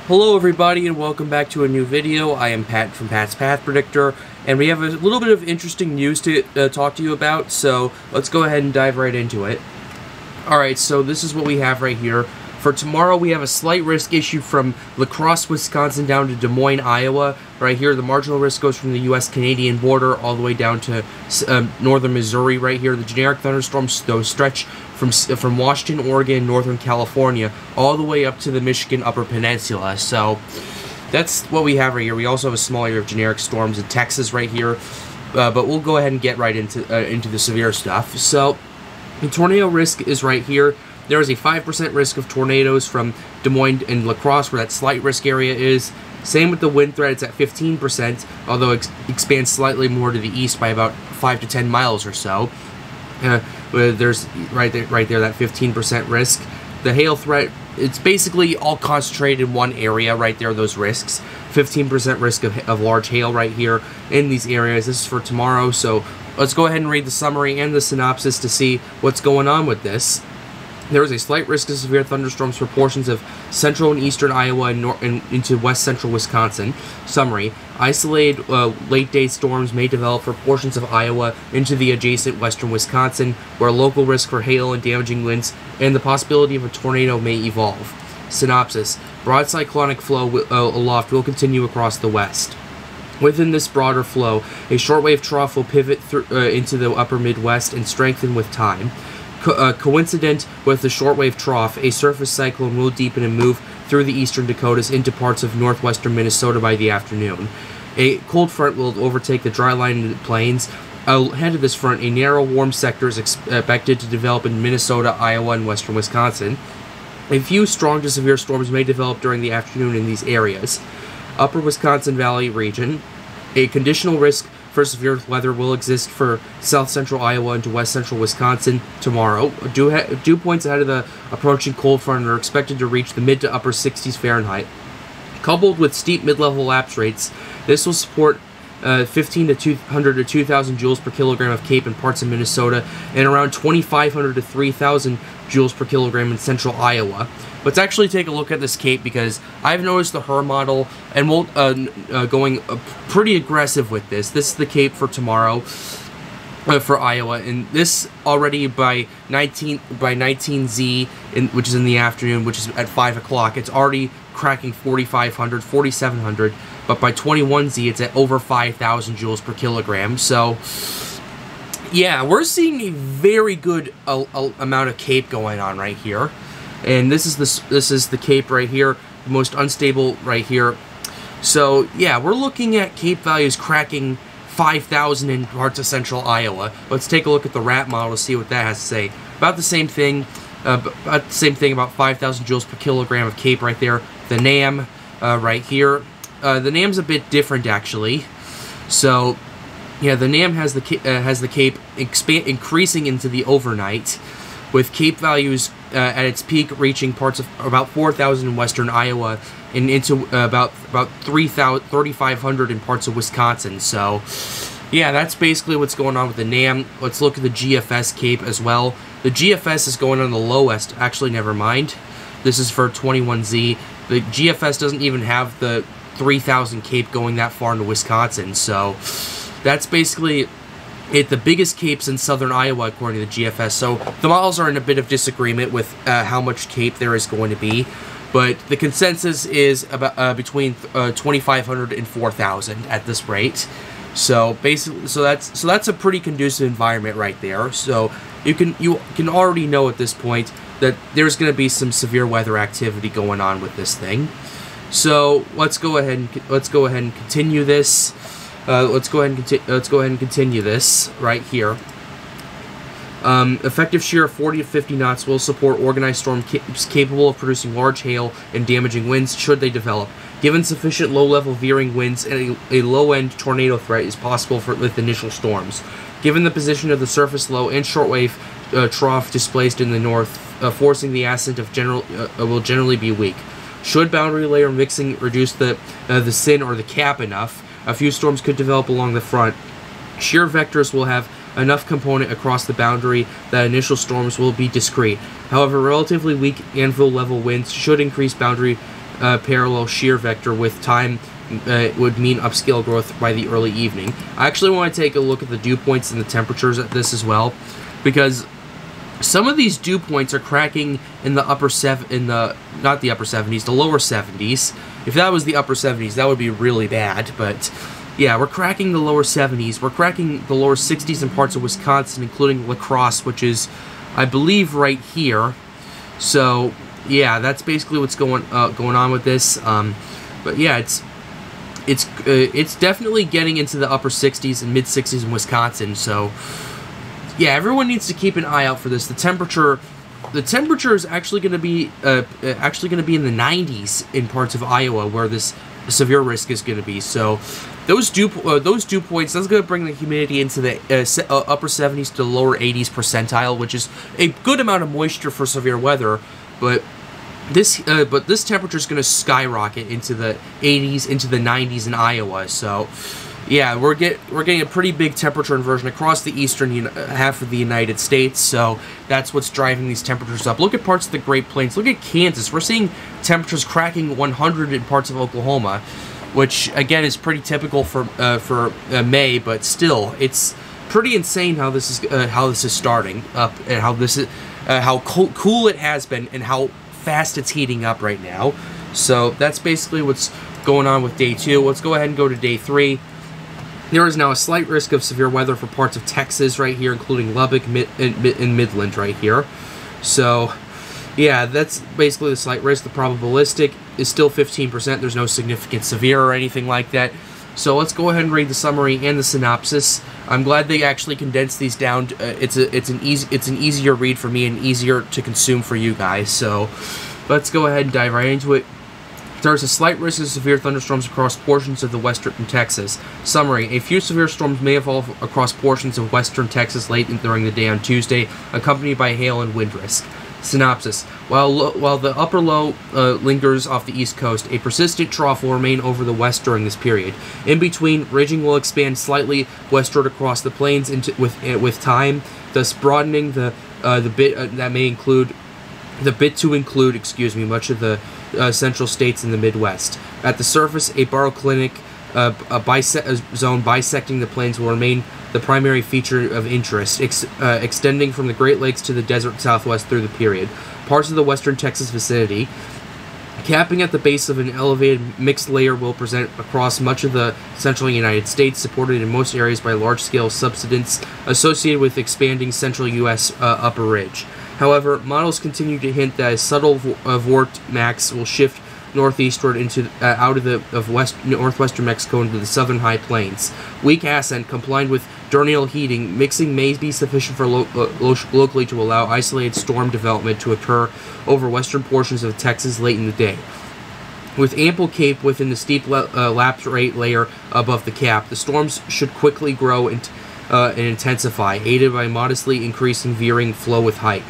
Hello everybody and welcome back to a new video. I am Pat from Pat's Path Predictor, and we have a little bit of interesting news to talk to you about, so let's go ahead and dive right into it. Alright, so this is what we have right here. For tomorrow we have a slight risk issued from La Crosse, Wisconsin down to Des Moines, Iowa. Right here the marginal risk goes from the US-Canadian border all the way down to northern Missouri right here. The generic thunderstorms though stretch from Washington, Oregon, northern California, all the way up to the Michigan Upper Peninsula. So that's what we have right here. We also have a small area of generic storms in Texas right here, but we'll go ahead and get right into the severe stuff. So the tornado risk is right here. There is a 5% risk of tornadoes from Des Moines and La Crosse, where that slight risk area is. Same with the wind threat, it's at 15%, although it expands slightly more to the east by about 5 to 10 miles or so. There's right there that 15% risk. The hail threat, it's basically all concentrated in one area right there, those risks. 15% risk of large hail right here in these areas. This is for tomorrow, so let's go ahead and read the summary and the synopsis to see what's going on with this. There is a slight risk of severe thunderstorms for portions of central and eastern Iowa and into west central Wisconsin. Summary: isolated late-day storms may develop for portions of Iowa into the adjacent western Wisconsin, where local risk for hail and damaging winds and the possibility of a tornado may evolve. Synopsis: broad cyclonic flow aloft will continue across the west. Within this broader flow, a shortwave trough will pivot into the upper Midwest and strengthen with time. Coincident with the shortwave trough, a surface cyclone will deepen and move through the eastern Dakotas into parts of northwestern Minnesota by the afternoon. A cold front will overtake the dry line in the plains. Ahead of this front, a narrow warm sector is expected to develop in Minnesota, Iowa, and western Wisconsin. A few strong to severe storms may develop during the afternoon in these areas. Upper Wisconsin Valley region, a conditional risk for severe weather will exist for south central Iowa into west central Wisconsin tomorrow. Dew points ahead of the approaching cold front are expected to reach the mid to upper 60s Fahrenheit. Coupled with steep mid-level lapse rates, this will support 1,500 to 2,000 joules per kilogram of CAPE in parts of Minnesota and around 2,500 to 3,000 joules per kilogram in central Iowa. Let's actually take a look at this CAPE because I've noticed the HER model, and we'll going pretty aggressive with this. This is the CAPE for tomorrow for Iowa, and this already by 19Z, which is in the afternoon, which is at 5 o'clock, it's already cracking 4,500, 4,700, but by 21Z it's at over 5,000 joules per kilogram. So yeah, we're seeing a very good amount of CAPE going on right here. And this is the CAPE right here, the most unstable right here. So yeah, we're looking at CAPE values cracking 5,000 in parts of central Iowa. Let's take a look at the RAP model to see what that has to say. About the same thing. About 5,000 joules per kilogram of CAPE right there. The NAM right here. The NAM's a bit different actually. So yeah, the NAM has the CAPE increasing into the overnight, with CAPE values at its peak reaching parts of about 4,000 in western Iowa and into about 3,500 in parts of Wisconsin. So yeah, that's basically what's going on with the NAM. Let's look at the GFS CAPE as well. The GFS is going on the lowest. Actually, never mind. This is for 21Z. The GFS doesn't even have the 3,000 CAPE going that far into Wisconsin. So that's basically the biggest CAPE's in southern Iowa according to the GFS. So the models are in a bit of disagreement with how much CAPE there is going to be, but the consensus is about between 2,500 and 4,000 at this rate. So basically, so that's a pretty conducive environment right there. So you can already know at this point that there's going to be some severe weather activity going on with this thing. So let's go ahead and continue this. Let's go ahead and continue this right here. Effective shear of 40 to 50 knots will support organized storms capable of producing large hail and damaging winds should they develop. Given sufficient low-level veering winds, and a low-end tornado threat is possible with initial storms. Given the position of the surface low and shortwave trough displaced in the north, forcing the ascent of will generally be weak. Should boundary layer mixing reduce the SIN or the cap enough, a few storms could develop along the front. Shear vectors will have enough component across the boundary that initial storms will be discrete. However, relatively weak anvil level winds should increase boundary parallel shear vector with time would mean upscale growth by the early evening. I actually want to take a look at the dew points and the temperatures at this as well, because some of these dew points are cracking in the not the upper 70s, the lower 70s. If that was the upper 70s, that would be really bad, but yeah, we're cracking the lower 70s. We're cracking the lower 60s in parts of Wisconsin, including La Crosse, which is, I believe, right here. So yeah, that's basically what's going on with this. But yeah, it's definitely getting into the upper 60s and mid 60s in Wisconsin. So yeah, everyone needs to keep an eye out for this. The temperature is actually going to be in the 90s in parts of Iowa, where this severe risk is going to be. So those dew points, that's going to bring the humidity into the upper 70s to lower 80s percentile, which is a good amount of moisture for severe weather. But this temperature is going to skyrocket into the 80s, into the 90s in Iowa. So yeah, we're getting a pretty big temperature inversion across the eastern half of the United States, so that's what's driving these temperatures up. Look at parts of the Great Plains. Look at Kansas. We're seeing temperatures cracking 100 in parts of Oklahoma, which again is pretty typical for May, but still, it's pretty insane how this is starting up, and how cool it has been, and how fast it's heating up right now. So that's basically what's going on with day 2. Let's go ahead and go to day 3. There is now a slight risk of severe weather for parts of Texas right here, including Lubbock and Midland right here. So, yeah, that's basically the slight risk. The probabilistic is still 15%. There's no significant severe or anything like that. So let's go ahead and read the summary and the synopsis. I'm glad they actually condensed these down. It's an easier read for me and easier to consume for you guys. So let's go ahead and dive right into it. There's a slight risk of severe thunderstorms across portions of the western Texas. Summary: a few severe storms may evolve across portions of western Texas late during the day on Tuesday, accompanied by hail and wind risk. Synopsis: While the upper low lingers off the east coast, a persistent trough will remain over the west during this period. In between, ridging will expand slightly westward across the plains with time, thus broadening the bit that may include much of the central states in the Midwest. At the surface, a baroclinic zone bisecting the plains will remain the primary feature of interest, extending from the Great Lakes to the desert southwest through the period. Parts of the western Texas vicinity, capping at the base of an elevated mixed layer, will present across much of the central United States, supported in most areas by large-scale subsidence associated with expanding central U.S. upper ridge. However, models continue to hint that a subtle vortex will shift northeastward into out of northwestern Mexico into the southern high plains. Weak ascent, combined with diurnal heating, mixing may be sufficient for locally to allow isolated storm development to occur over western portions of Texas late in the day. With ample cape within the steep lapse rate layer above the cap, the storms should quickly grow and intensify, aided by modestly increasing veering flow with height.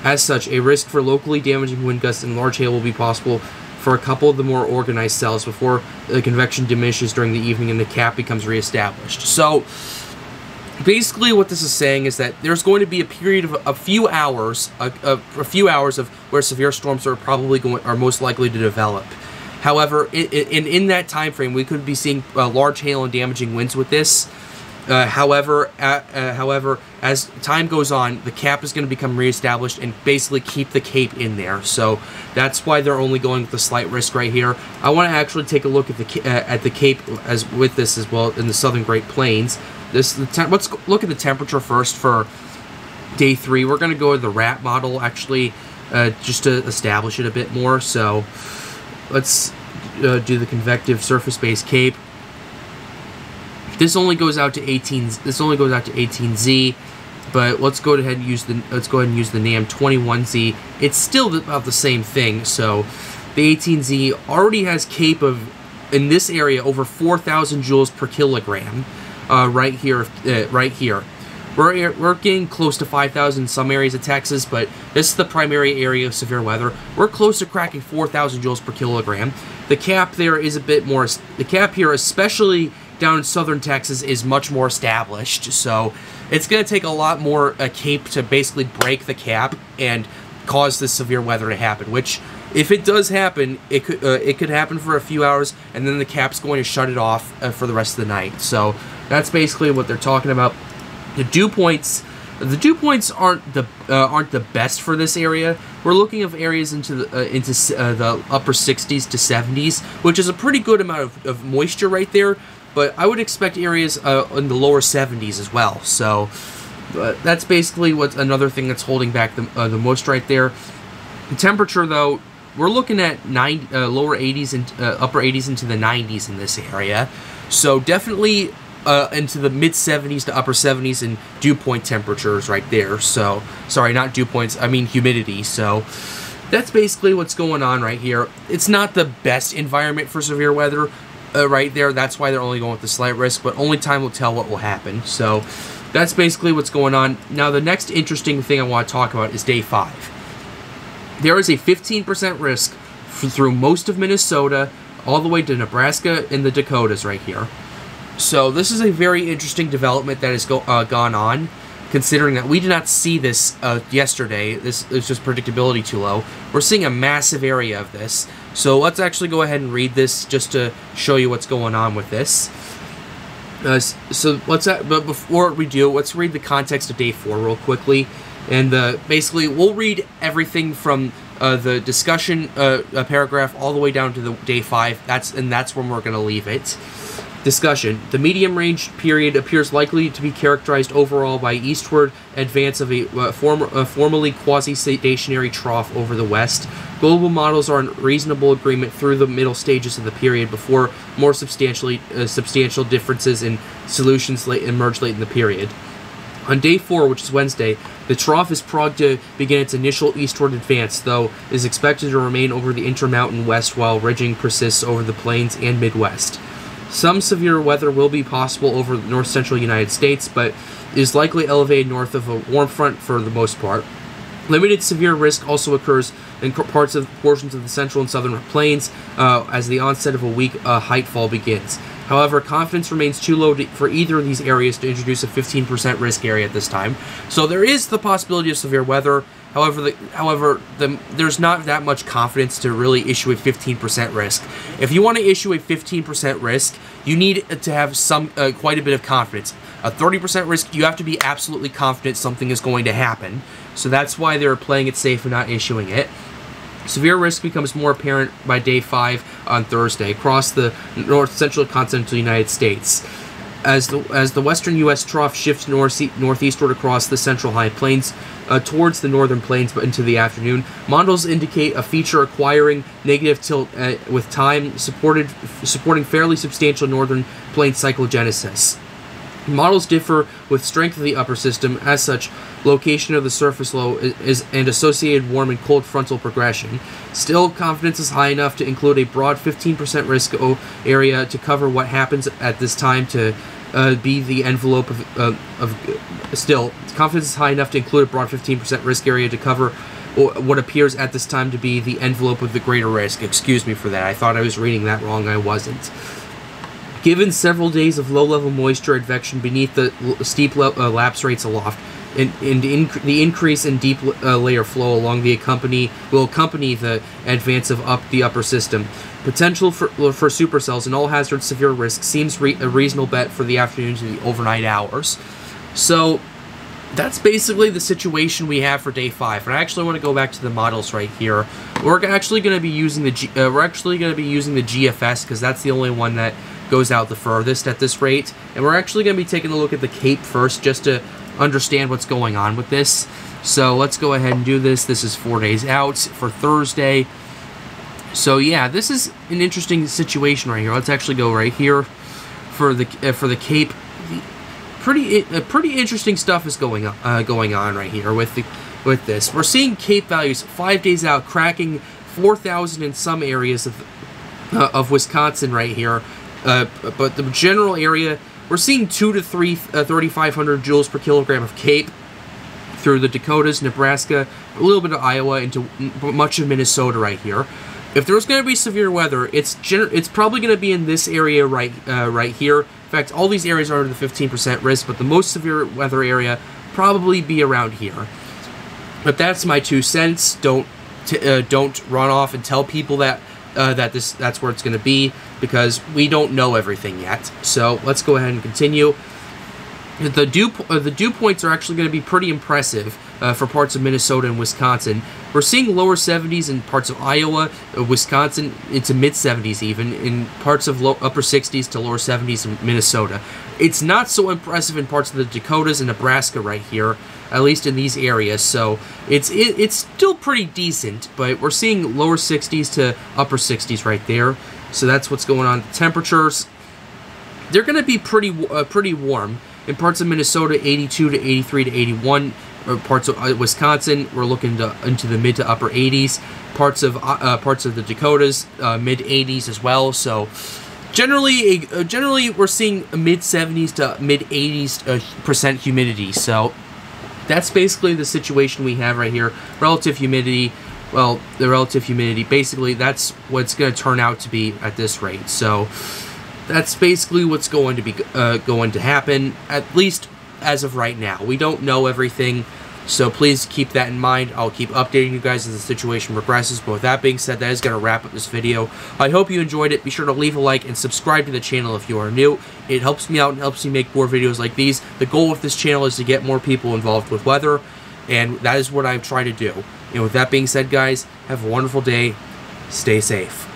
As such, a risk for locally damaging wind gusts and large hail will be possible for a couple of the more organized cells before the convection diminishes during the evening and the cap becomes reestablished. So, basically what this is saying is that there's going to be a period of a few hours of where severe storms are most likely to develop. However, in that time frame, we could be seeing large hail and damaging winds with this. However, as time goes on, the cap is going to become reestablished and basically keep the cape in there. So that's why they're only going with the slight risk right here. I want to actually take a look at the cape with this as well in the southern Great Plains. Let's look at the temperature first for day 3. We're going to go with the RAT model actually, just to establish it a bit more. So let's do the convective surface-based cape. This only goes out to 18. This only goes out to 18Z, but let's go ahead and use the NAM 21Z. It's still about the same thing. So the 18Z already has cape of, in this area, over 4,000 joules per kilogram. Right here. We're getting close to 5,000 in some areas of Texas, but this is the primary area of severe weather. We're close to cracking 4,000 joules per kilogram. The cap there is a bit more. The cap here, especially down in southern Texas, is much more established, so it's going to take a lot more cape to basically break the cap and cause this severe weather to happen, which If it does happen, it could happen for a few hours, and then the cap's going to shut it off for the rest of the night. So that's basically what they're talking about. The dew points aren't the best for this area. We're looking at areas into the upper 60s to 70s, which is a pretty good amount of moisture right there. But I would expect areas in the lower 70s as well. So that's basically what's another thing that's holding back the most right there. The temperature, though, we're looking at lower 80s and upper 80s into the 90s in this area. So definitely into the mid 70s to upper 70s in dew point temperatures right there. So, sorry, not dew points, I mean humidity. So that's basically what's going on right here. It's not the best environment for severe weather right there. That's why they're only going with the slight risk, but only time will tell what will happen. So that's basically what's going on. Now, the next interesting thing I want to talk about is day 5. There is a 15% risk through most of Minnesota, all the way to Nebraska and the Dakotas right here. So this is a very interesting development that has gone on, considering that we did not see this yesterday. This is just predictability too low. We're seeing a massive area of this. So let's actually go ahead and read this just to show you what's going on with this. But before we do, let's read the context of day 4 real quickly. And basically, we'll read everything from the discussion paragraph all the way down to the day 5. That's when we're going to leave it. Discussion. The medium range period appears likely to be characterized overall by eastward advance of a formerly quasi-stationary trough over the west. Global models are in reasonable agreement through the middle stages of the period before more substantial differences in solutions emerge late in the period. On day 4, which is Wednesday, the trough is prognosed to begin its initial eastward advance, though is expected to remain over the intermountain west while ridging persists over the plains and Midwest. Some severe weather will be possible over the north-central United States, but is likely elevated north of a warm front for the most part. Limited severe risk also occurs in portions of the central and southern plains as the onset of a weak height fall begins. However, confidence remains too low for either of these areas to introduce a 15% risk area at this time. So there is the possibility of severe weather. However, there's not that much confidence to really issue a 15% risk. If you want to issue a 15% risk, you need to have quite a bit of confidence. A 30% risk, you have to be absolutely confident something is going to happen. So that's why they're playing it safe and not issuing it. Severe risk becomes more apparent by day 5 on Thursday across the north-central continental United States. As the western U.S. trough shifts northeastward across the central high plains towards the northern plains but into the afternoon, models indicate a feature acquiring negative tilt with time, supporting fairly substantial northern plains cyclogenesis. Models differ with strength of the upper system. As such, location of the surface low and associated warm and cold frontal progression. Still, confidence is high enough to include a broad 15% risk area to cover what happens at this time to be the envelope Still, confidence is high enough to include a broad 15% risk area to cover what appears at this time to be the envelope of the greater risk. Excuse me for that. I thought I was reading that wrong. I wasn't. Given several days of low-level moisture advection beneath the steep lapse rates aloft, and the increase in deep layer flow along will accompany the advance of the upper system. Potential for supercells and all hazard severe risk seems a reasonable bet for the afternoon to the overnight hours. So that's basically the situation we have for day 5. And I actually want to go back to the models right here. We're actually going to be using the GFS because that's the only one that goes out the furthest at this rate. And we're actually going to be taking a look at the Cape first just to understand what's going on with this. So let's go ahead and do this. This is 4 days out for Thursday. So yeah, this is an interesting situation right here. Let's actually go right here for the Cape. Pretty interesting stuff is going on right here with this. We're seeing Cape values 5 days out cracking 4,000 in some areas of Wisconsin right here. But the general area, we're seeing 2 to 3,500 joules per kilogram of Cape through the Dakotas, Nebraska, a little bit of Iowa, into much of Minnesota right here. If there's going to be severe weather, it's probably going to be in this area right here. In fact, all these areas are under the 15% risk, but the most severe weather area probably be around here. But that's my 2 cents. Don't don't run off and tell people that that's where it's going to be, because we don't know everything yet. So let's go ahead and continue. The dew points are actually going to be pretty impressive for parts of Minnesota and Wisconsin. We're seeing lower 70s in parts of Iowa, Wisconsin, into mid-70s even, in parts of upper 60s to lower 70s in Minnesota. It's not so impressive in parts of the Dakotas and Nebraska right here, at least in these areas. So it's still pretty decent, but we're seeing lower 60s to upper 60s right there. So that's what's going on. The temperatures, they're going to be pretty warm. In parts of Minnesota, 82 to 83 to 81. Parts of Wisconsin, we're looking into the mid to upper 80s. Parts of the Dakotas, mid 80s as well. So generally we're seeing mid 70s to mid 80s% humidity. So that's basically the situation we have right here. Relative humidity. Well, the relative humidity, basically that's what's going to turn out to be at this rate. So that's basically what's going to be going to happen, at least as of right now. We don't know everything, so please keep that in mind. I'll keep updating you guys as the situation progresses. But with that being said, that is going to wrap up this video. I hope you enjoyed it. Be sure to leave a like and subscribe to the channel if you are new. It helps me out and helps me make more videos like these. The goal of this channel is to get more people involved with weather, and that is what I'm trying to do. And with that being said, guys, have a wonderful day. Stay safe.